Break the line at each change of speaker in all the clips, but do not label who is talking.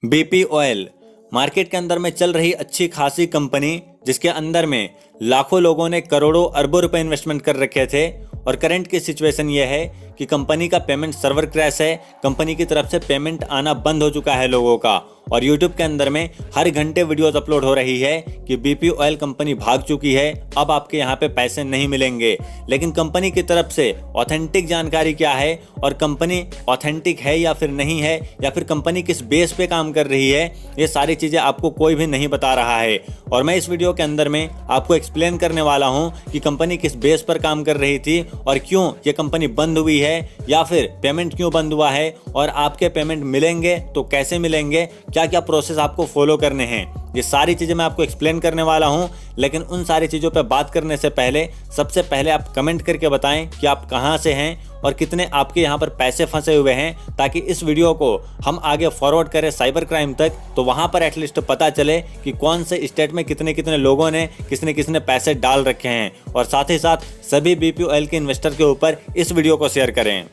BP oil market के अंदर में चल रही अच्छी खासी कंपनी, जिसके अंदर में लाखों लोगों ने करोड़ों अरबों रुपए इन्वेस्टमेंट कर रखे थे। और करंट की सिचुएशन ये है कि कंपनी का पेमेंट सर्वर क्रैश है, कंपनी की तरफ से पेमेंट आना बंद हो चुका है लोगों का। और यूट्यूब के अंदर में हर घंटे वीडियोस अपलोड हो रही है कि BP ऑयल कंपनी भाग चुकी है, अब आपके यहाँ पे पैसे नहीं मिलेंगे। लेकिन कंपनी की तरफ से ऑथेंटिक जानकारी क्या है और कंपनी ऑथेंटिक है या फिर नहीं है, या फिर कंपनी किस बेस पे काम कर रही है, ये सारी चीज़ें आपको कोई भी नहीं बता रहा है। और मैं इस वीडियो के अंदर में आपको एक्सप्लेन करने वाला हूँ कि कंपनी किस बेस पर काम कर रही थी और क्यों ये कंपनी बंद हुई है, या फिर पेमेंट क्यों बंद हुआ है, और आपके पेमेंट मिलेंगे तो कैसे मिलेंगे, क्या क्या प्रोसेस आपको फॉलो करने हैं। ये सारी चीज़ें मैं आपको एक्सप्लेन करने वाला हूं। लेकिन उन सारी चीज़ों पे बात करने से पहले सबसे पहले आप कमेंट करके बताएं कि आप कहां से हैं और कितने आपके यहां पर पैसे फंसे हुए हैं, ताकि इस वीडियो को हम आगे फॉरवर्ड करें साइबर क्राइम तक, तो वहां पर एटलीस्ट पता चले कि कौन से स्टेट में कितने कितने लोगों ने किसने पैसे डाल रखे हैं। और साथ ही साथ सभी BP ऑयल के इन्वेस्टर के ऊपर इस वीडियो को शेयर करें।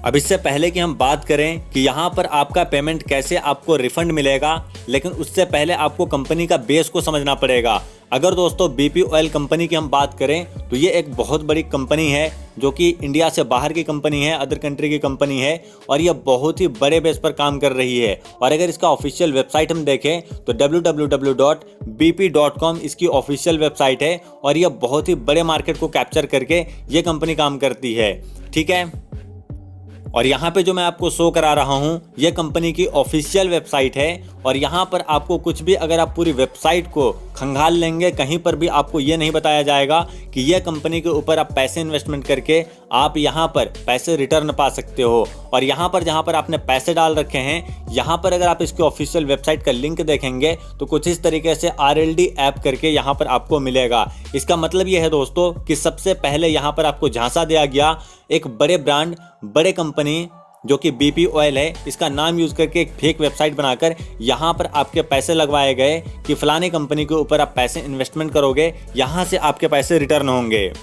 अब इससे पहले कि हम बात करें कि यहाँ पर आपका पेमेंट कैसे आपको रिफंड मिलेगा, लेकिन उससे पहले आपको कंपनी का बेस को समझना पड़ेगा। अगर दोस्तों BP ऑयल कंपनी की हम बात करें तो ये एक बहुत बड़ी कंपनी है, जो कि इंडिया से बाहर की कंपनी है, अदर कंट्री की कंपनी है, और ये बहुत ही बड़े बेस पर काम कर रही है। और अगर इसका ऑफिशियल वेबसाइट हम देखें तो www.bp.com इसकी ऑफिशियल वेबसाइट है, और यह बहुत ही बड़े मार्केट को कैप्चर करके ये कंपनी काम करती है। ठीक है, और यहाँ पे जो मैं आपको शो करा रहा हूँ ये कंपनी की ऑफिशियल वेबसाइट है। और यहाँ पर आपको कुछ भी, अगर आप पूरी वेबसाइट को खंगाल लेंगे, कहीं पर भी आपको ये नहीं बताया जाएगा कि ये कंपनी के ऊपर आप पैसे इन्वेस्टमेंट करके आप यहाँ पर पैसे रिटर्न पा सकते हो। और यहाँ पर जहाँ पर आपने पैसे डाल रखे हैं, यहाँ पर अगर आप इसकी ऑफिशियल वेबसाइट का लिंक देखेंगे तो कुछ इस तरीके से RLD ऐप करके यहाँ पर आपको मिलेगा। इसका मतलब ये है दोस्तों कि सबसे पहले यहाँ पर आपको झांसा दिया गया एक बड़े ब्रांड, बड़े कंपनी जो कि BP ऑयल है, इसका नाम यूज़ करके एक फेक वेबसाइट बनाकर यहाँ पर आपके पैसे लगवाए गए कि फलानी कंपनी के ऊपर आप पैसे इन्वेस्टमेंट करोगे, यहाँ से आपके पैसे रिटर्न होंगे।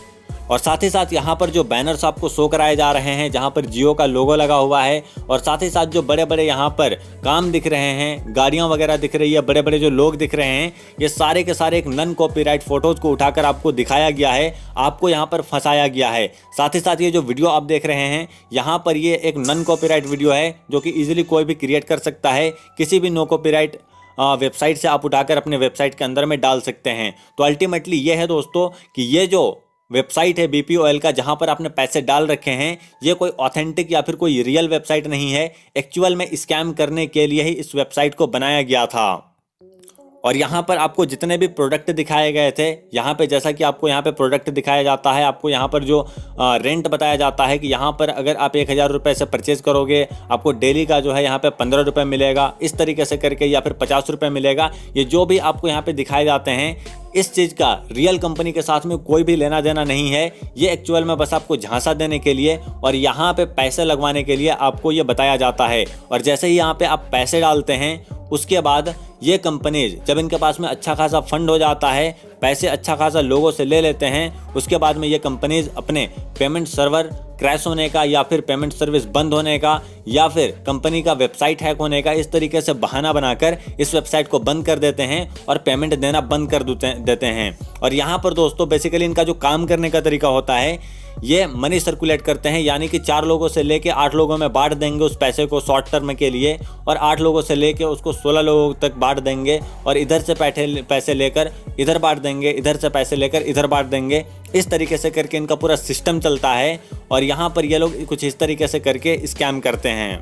और साथ ही साथ यहाँ पर जो बैनर्स आपको शो कराए जा रहे हैं, जहाँ पर जियो का लोगो लगा हुआ है, और साथ ही साथ जो बड़े बड़े यहाँ पर काम दिख रहे हैं, गाड़ियाँ वगैरह दिख रही है, बड़े बड़े जो लोग दिख रहे हैं, ये सारे के सारे एक नॉन कॉपीराइट फोटोज़ को उठाकर आपको दिखाया गया है, आपको यहाँ पर फंसाया गया है। साथ ही साथ ये जो वीडियो आप देख रहे हैं, यहाँ पर ये एक नॉन कॉपीराइट वीडियो है, जो कि ईजिली कोई भी क्रिएट कर सकता है, किसी भी नो कॉपीराइट वेबसाइट से आप उठाकर अपने वेबसाइट के अंदर में डाल सकते हैं। तो अल्टीमेटली ये है दोस्तों कि ये जो वेबसाइट है BP ऑयल का, जहां पर आपने पैसे डाल रखे हैं, ये कोई ऑथेंटिक या फिर कोई रियल वेबसाइट नहीं है। एक्चुअल में स्कैम करने के लिए ही इस वेबसाइट को बनाया गया था। और यहाँ पर आपको जितने भी प्रोडक्ट दिखाए गए थे, यहाँ पे जैसा कि आपको यहाँ पे प्रोडक्ट दिखाया जाता है, आपको यहाँ पर जो रेंट बताया जाता है कि यहाँ पर अगर आप 1000 रुपये से परचेज़ करोगे, आपको डेली का जो है यहाँ पे 15 रुपये मिलेगा, इस तरीके से करके, या फिर 50 रुपये मिलेगा। ये जो भी आपको यहाँ पे दिखाए जाते हैं, इस चीज़ का रियल कंपनी के साथ में कोई भी लेना देना नहीं है। ये एक्चुअल में बस आपको झांसा देने के लिए और यहाँ पे पैसे लगवाने के लिए आपको ये बताया जाता है। और जैसे ही यहाँ पे आप पैसे डालते हैं, उसके बाद ये कंपनीज, जब इनके पास में अच्छा खासा फंड हो जाता है, पैसे अच्छा खासा लोगों से ले लेते हैं, उसके बाद में ये कंपनीज अपने पेमेंट सर्वर क्रैश होने का, या फिर पेमेंट सर्विस बंद होने का, या फिर कंपनी का वेबसाइट हैक होने का, इस तरीके से बहाना बनाकर इस वेबसाइट को बंद कर देते हैं और पेमेंट देना बंद कर देते हैं। और यहाँ पर दोस्तों बेसिकली इनका जो काम करने का तरीका होता है, ये मनी सर्कुलेट करते हैं, यानी कि 4 लोगों से लेके 8 लोगों में बांट देंगे उस पैसे को शॉर्ट टर्म के लिए, और 8 लोगों से लेके उसको 16 लोगों तक बांट देंगे, और इधर से पैसे लेकर इधर बांट देंगे, इधर से पैसे लेकर इधर बांट देंगे। इस तरीके से करके इनका पूरा सिस्टम चलता है। और यहाँ पर ये लोग कुछ इस तरीके से करके स्कैम करते हैं।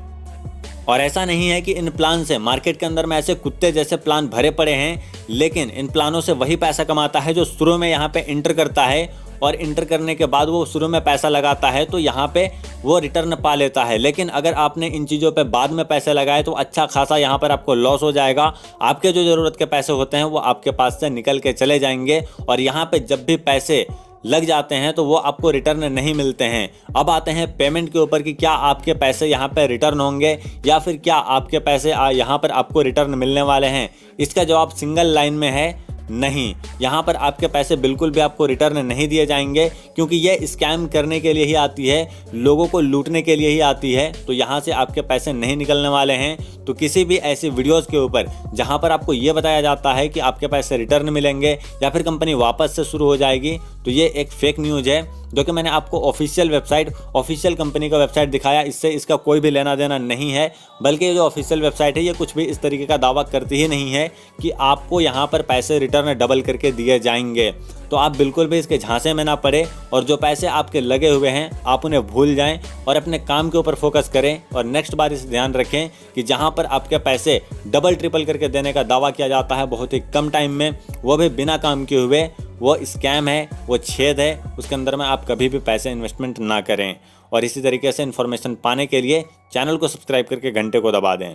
और ऐसा नहीं है कि इन प्लान से मार्केट के अंदर में ऐसे कुत्ते जैसे प्लान भरे पड़े हैं, लेकिन इन प्लानों से वही पैसा कमाता है जो शुरू में यहाँ पे इंटर करता है, और इंटर करने के बाद वो शुरू में पैसा लगाता है तो यहाँ पे वो रिटर्न पा लेता है। लेकिन अगर आपने इन चीज़ों पे बाद में पैसे लगाए तो अच्छा खासा यहाँ पर आपको लॉस हो जाएगा। आपके जो ज़रूरत के पैसे होते हैं वो आपके पास से निकल के चले जाएंगे, और यहाँ पे जब भी पैसे लग जाते हैं तो वो आपको रिटर्न नहीं मिलते हैं। अब आते हैं पेमेंट के ऊपर कि क्या आपके पैसे यहाँ पे रिटर्न होंगे, या फिर क्या आपके पैसे यहाँ पर आपको रिटर्न मिलने वाले हैं। इसका जवाब सिंगल लाइन में है, नहीं, यहाँ पर आपके पैसे बिल्कुल भी आपको रिटर्न नहीं दिए जाएंगे, क्योंकि ये स्कैम करने के लिए ही आती है, लोगों को लूटने के लिए ही आती है। तो यहाँ से आपके पैसे नहीं निकलने वाले हैं। तो किसी भी ऐसी वीडियोस के ऊपर जहाँ पर आपको ये बताया जाता है कि आपके पैसे रिटर्न मिलेंगे या फिर कंपनी वापस से शुरू हो जाएगी, तो ये एक फेक न्यूज़ है, जो कि मैंने आपको ऑफिशियल वेबसाइट, ऑफिशियल कंपनी का वेबसाइट दिखाया। इससे इसका कोई भी लेना देना नहीं है, बल्कि ये जो ऑफिशियल वेबसाइट है ये कुछ भी इस तरीके का दावा करती ही नहीं है कि आपको यहाँ पर पैसे रिटर्न डबल करके दिए जाएंगे। तो आप बिल्कुल भी इसके झांसे में ना पड़े और जो पैसे आपके लगे हुए हैं आप उन्हें भूल जाएं और अपने काम के ऊपर फोकस करें। और नेक्स्ट बार इस ध्यान रखें कि जहां पर आपके पैसे डबल ट्रिपल करके देने का दावा किया जाता है बहुत ही कम टाइम में, वो भी बिना काम किए हुए, वो स्कैम है, वो छेद है, उसके अंदर में आप कभी भी पैसे इन्वेस्टमेंट ना करें। और इसी तरीके से इन्फॉर्मेशन पाने के लिए चैनल को सब्सक्राइब करके घंटे को दबा दें।